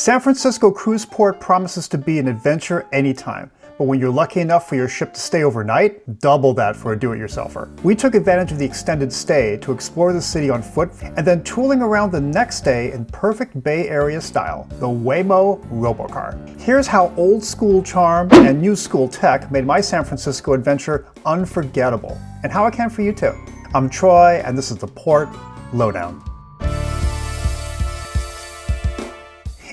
San Francisco Cruise Port promises to be an adventure anytime, but when you're lucky enough for your ship to stay overnight, double that for a do-it-yourselfer. We took advantage of the extended stay to explore the city on foot and then tooling around the next day in perfect Bay Area style, the Waymo robocar. Here's how old school charm and new school tech made my San Francisco adventure unforgettable, and how it can for you too. I'm Troy, and this is the Port Lowdown.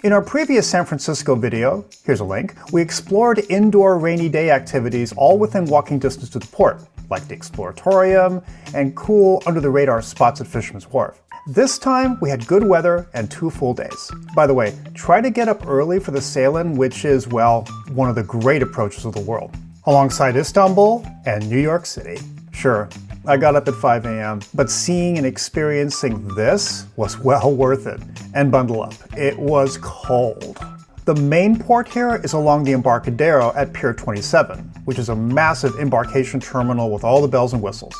In our previous San Francisco video, here's a link, we explored indoor rainy day activities all within walking distance to the port, like the Exploratorium and cool under-the-radar spots at Fisherman's Wharf. This time, we had good weather and 2 full days. By the way, try to get up early for the sail-in, which is, well, one of the great approaches of the world, alongside Istanbul and New York City. Sure, I got up at 5 a.m., but seeing and experiencing this was well worth it. And bundle up, it was cold. The main port here is along the Embarcadero at Pier 27, which is a massive embarkation terminal with all the bells and whistles.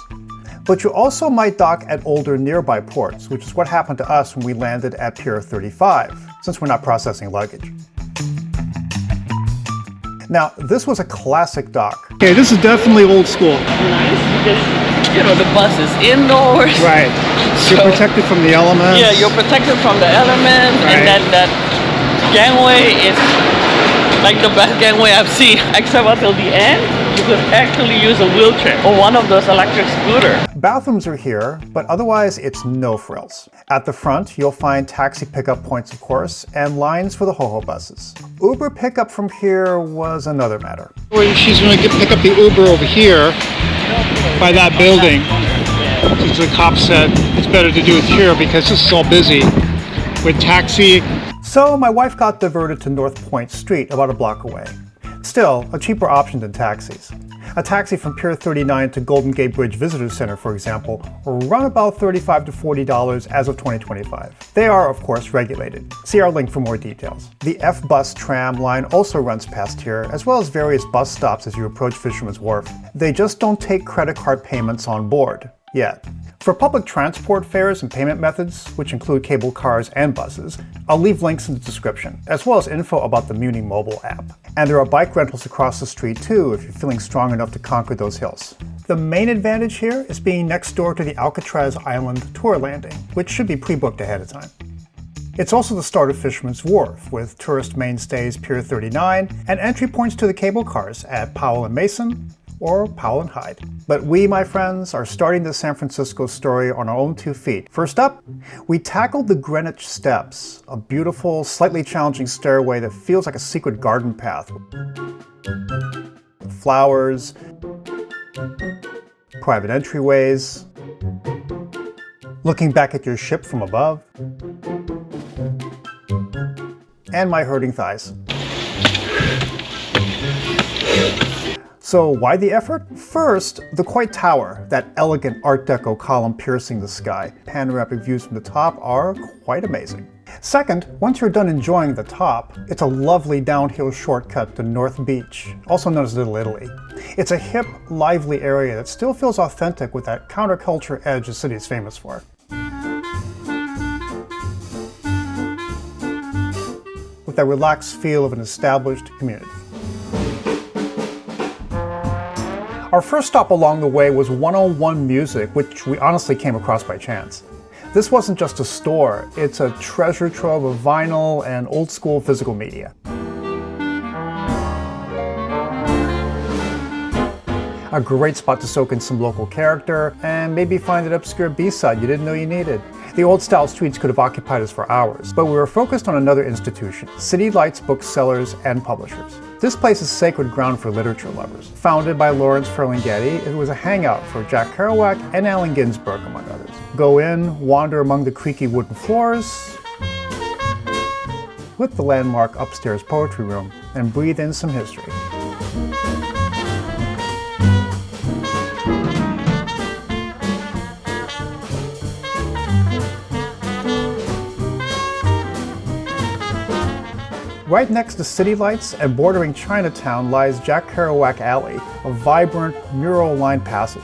But you also might dock at older nearby ports, which is what happened to us when we landed at Pier 35, since we're not processing luggage. Now, this was a classic dock. Okay, this is definitely old school. Nice, because, you know, the bus is indoors. Right. You're protected from the elements. Yeah, you're protected from the elements, right. And then that gangway is like the best gangway I've seen, except until the end. You could actually use a wheelchair or one of those electric scooters. Bathrooms are here, but otherwise it's no frills. At the front, you'll find taxi pickup points, of course, and lines for the ho-ho buses. Uber pickup from here was another matter. She's going to pick up the Uber over here by that building. Since the cop said it's better to do it here because this is all busy with taxi. So my wife got diverted to North Point Street, about a block away. Still, a cheaper option than taxis. A taxi from Pier 39 to Golden Gate Bridge Visitor Center, for example, will run about $35 to $40 as of 2025. They are, of course, regulated. See our link for more details. The F-Bus tram line also runs past here, as well as various bus stops as you approach Fisherman's Wharf. They just don't take credit card payments on board, yet. For public transport fares and payment methods, which include cable cars and buses, I'll leave links in the description, as well as info about the Muni mobile app. And there are bike rentals across the street too, if you're feeling strong enough to conquer those hills. The main advantage here is being next door to the Alcatraz Island tour landing, which should be pre-booked ahead of time. It's also the start of Fisherman's Wharf, with tourist mainstays Pier 39 and entry points to the cable cars at Powell and Mason, or Powell and Hyde. But we, my friends, are starting the San Francisco story on our own 2 feet. First up, we tackled the Greenwich Steps, a beautiful, slightly challenging stairway that feels like a secret garden path. Flowers, private entryways, looking back at your ship from above, and my hurting thighs. So why the effort? First, the Coit Tower, that elegant Art Deco column piercing the sky. Panoramic views from the top are quite amazing. Second, once you're done enjoying the top, it's a lovely downhill shortcut to North Beach, also known as Little Italy. It's a hip, lively area that still feels authentic with that counterculture edge the city is famous for. With that relaxed feel of an established community. Our first stop along the way was 101 Music, which we honestly came across by chance. This wasn't just a store, it's a treasure trove of vinyl and old school physical media. A great spot to soak in some local character and maybe find an obscure B-side you didn't know you needed. The old-style streets could have occupied us for hours, but we were focused on another institution, City Lights Booksellers and Publishers. This place is sacred ground for literature lovers. Founded by Lawrence Ferlinghetti, it was a hangout for Jack Kerouac and Allen Ginsberg, among others. Go in, wander among the creaky wooden floors, with the landmark upstairs poetry room, and breathe in some history. Right next to City Lights and bordering Chinatown lies Jack Kerouac Alley, a vibrant, mural-lined passage,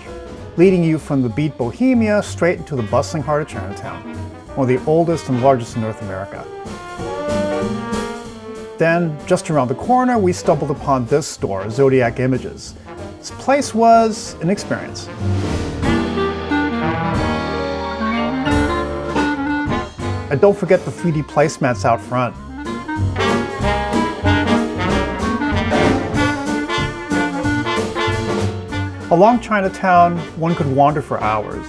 leading you from the beat Bohemia straight into the bustling heart of Chinatown, one of the oldest and largest in North America. Then, just around the corner, we stumbled upon this store, Zodiac Images. This place was an experience. And don't forget the 3D placemats out front. Along Chinatown, one could wander for hours.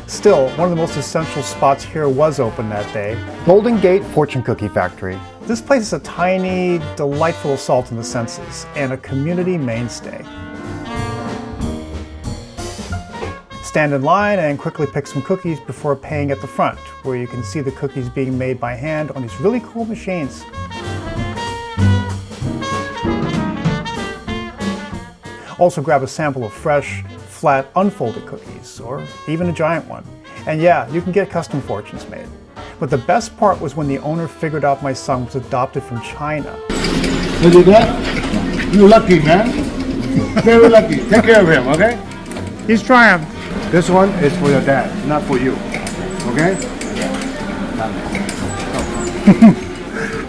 Still, one of the most essential spots here was open that day, Golden Gate Fortune Cookie Factory. This place is a tiny, delightful assault on the senses, and a community mainstay. Stand in line and quickly pick some cookies before paying at the front, where you can see the cookies being made by hand on these really cool machines. Also grab a sample of fresh, flat, unfolded cookies, or even a giant one. And yeah, you can get custom fortunes made. But the best part was when the owner figured out my son was adopted from China. Look at that. You're lucky, man. Very lucky. Take care of him, okay? He's trying. This one is for your dad, not for you. Okay?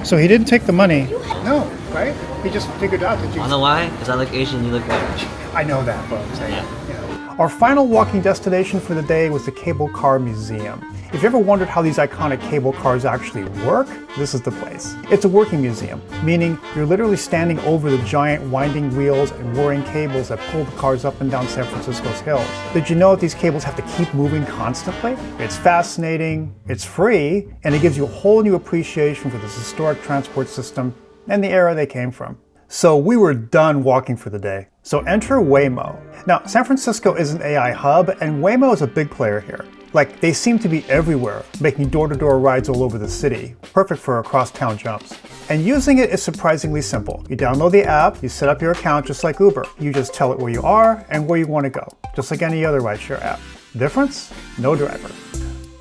So he didn't take the money. No, right? He just figured out that you... Wanna know why? Because I look Asian, you look white. I know that, but I'm saying. Yeah. Our final walking destination for the day was the Cable Car Museum. If you ever wondered how these iconic cable cars actually work, this is the place. It's a working museum, meaning you're literally standing over the giant winding wheels and whirring cables that pull the cars up and down San Francisco's hills. Did you know that these cables have to keep moving constantly? It's fascinating, it's free, and it gives you a whole new appreciation for this historic transport system and the era they came from. So we were done walking for the day. So enter Waymo. Now, San Francisco is an AI hub, and Waymo is a big player here. Like, they seem to be everywhere, making door-to-door rides all over the city, perfect for across-town jumps. And using it is surprisingly simple. You download the app, you set up your account just like Uber. You just tell it where you are and where you want to go, just like any other rideshare app. Difference? No driver.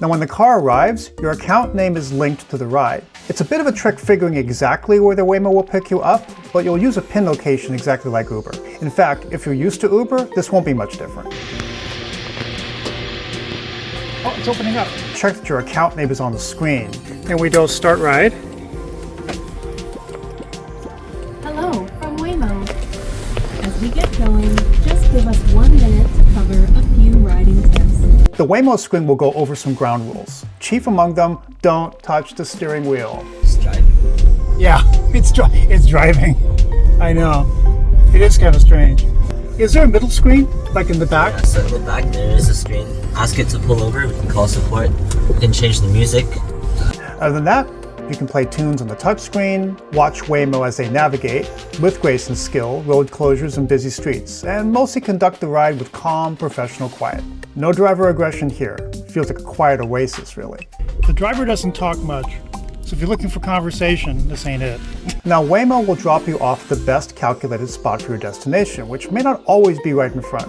Now when the car arrives, your account name is linked to the ride. It's a bit of a trick figuring exactly where the Waymo will pick you up, but you'll use a pin location exactly like Uber. In fact, if you're used to Uber, this won't be much different. Oh, it's opening up. Check that your account name is on the screen. And we do start ride. Hello from Waymo. As we get going, just give us 1 minute to cover a few riding tips. The Waymo screen will go over some ground rules. Chief among them, don't touch the steering wheel. It's driving. Yeah, it's driving. I know. It is kind of strange. Is there a middle screen, like in the back? Yeah, so in the back there is a screen. Ask it to pull over, we can call support. We can change the music. Other than that, you can play tunes on the touchscreen, watch Waymo as they navigate, with grace and skill, road closures and busy streets, and mostly conduct the ride with calm, professional quiet. No driver aggression here. Feels like a quiet oasis, really. The driver doesn't talk much, so if you're looking for conversation, this ain't it. Now, Waymo will drop you off the best calculated spot for your destination, which may not always be right in front.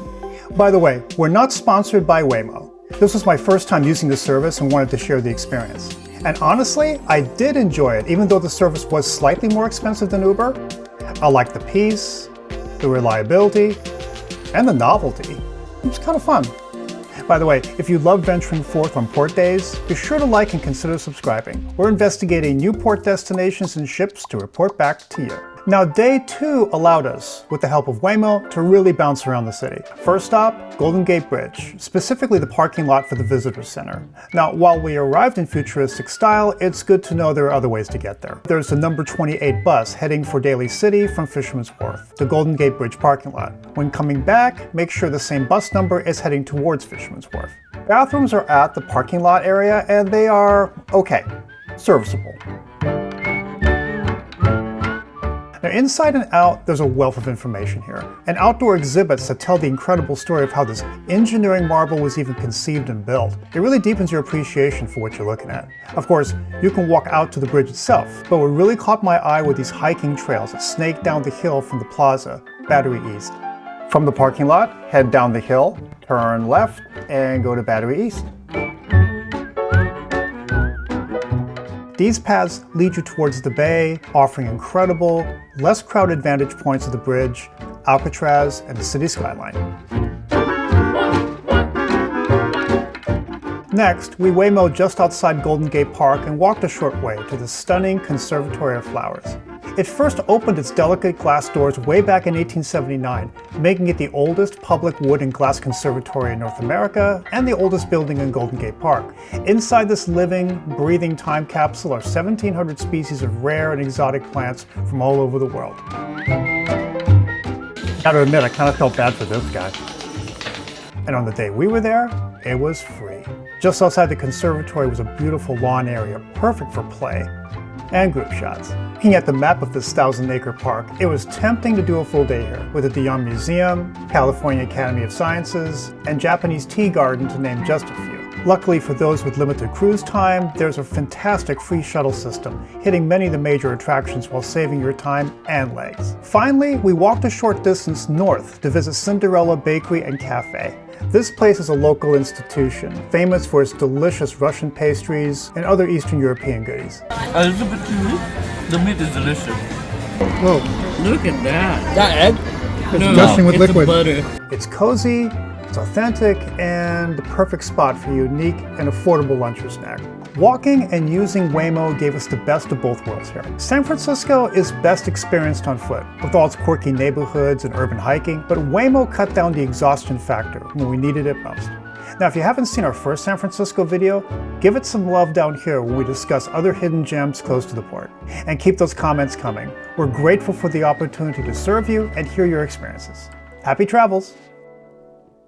By the way, we're not sponsored by Waymo. This was my first time using the service and wanted to share the experience. And honestly, I did enjoy it, even though the service was slightly more expensive than Uber. I liked the peace, the reliability, and the novelty. It was kind of fun. By the way, if you love venturing forth on port days, be sure to like and consider subscribing. We're investigating new port destinations and ships to report back to you. Now, day 2 allowed us, with the help of Waymo, to really bounce around the city. First stop, Golden Gate Bridge, specifically the parking lot for the visitor center. Now, while we arrived in futuristic style, it's good to know there are other ways to get there. There's the number 28 bus heading for Daly City from Fisherman's Wharf, the Golden Gate Bridge parking lot. When coming back, make sure the same bus number is heading towards Fisherman's Wharf. Bathrooms are at the parking lot area, and they are okay, serviceable. Now, inside and out, there's a wealth of information here, and outdoor exhibits that tell the incredible story of how this engineering marvel was even conceived and built. It really deepens your appreciation for what you're looking at. Of course, you can walk out to the bridge itself, but what really caught my eye were these hiking trails that snake down the hill from the plaza, Battery East. From the parking lot, head down the hill, turn left, and go to Battery East. These paths lead you towards the bay, offering incredible, less crowded vantage points of the bridge, Alcatraz, and the city skyline. Next, we Waymo just outside Golden Gate Park and walked a short way to the stunning Conservatory of Flowers. It first opened its delicate glass doors way back in 1879, making it the oldest public wood and glass conservatory in North America and the oldest building in Golden Gate Park. Inside this living, breathing time capsule are 1,700 species of rare and exotic plants from all over the world. Gotta admit, I kind of felt bad for this guy. And on the day we were there, it was free. Just outside the conservatory was a beautiful lawn area, perfect for play and group shots. Looking at the map of this 1,000-acre park, it was tempting to do a full day here, with the Dion Museum, California Academy of Sciences, and Japanese Tea Garden to name just a few. Luckily for those with limited cruise time, there's a fantastic free shuttle system, hitting many of the major attractions while saving your time and legs. Finally, we walked a short distance north to visit Cinderella Bakery and Cafe. This place is a local institution, famous for its delicious Russian pastries and other Eastern European goodies. A little bit too meat. The meat is delicious. Whoa, Look at that. That egg? it's gushing with liquid. Butter. It's cozy, it's authentic, and the perfect spot for a unique and affordable lunch or snack. Walking and using Waymo gave us the best of both worlds here. San Francisco is best experienced on foot, with all its quirky neighborhoods and urban hiking, but Waymo cut down the exhaustion factor when we needed it most. Now, if you haven't seen our first San Francisco video, give it some love down here when we discuss other hidden gems close to the port. And keep those comments coming. We're grateful for the opportunity to serve you and hear your experiences. Happy travels!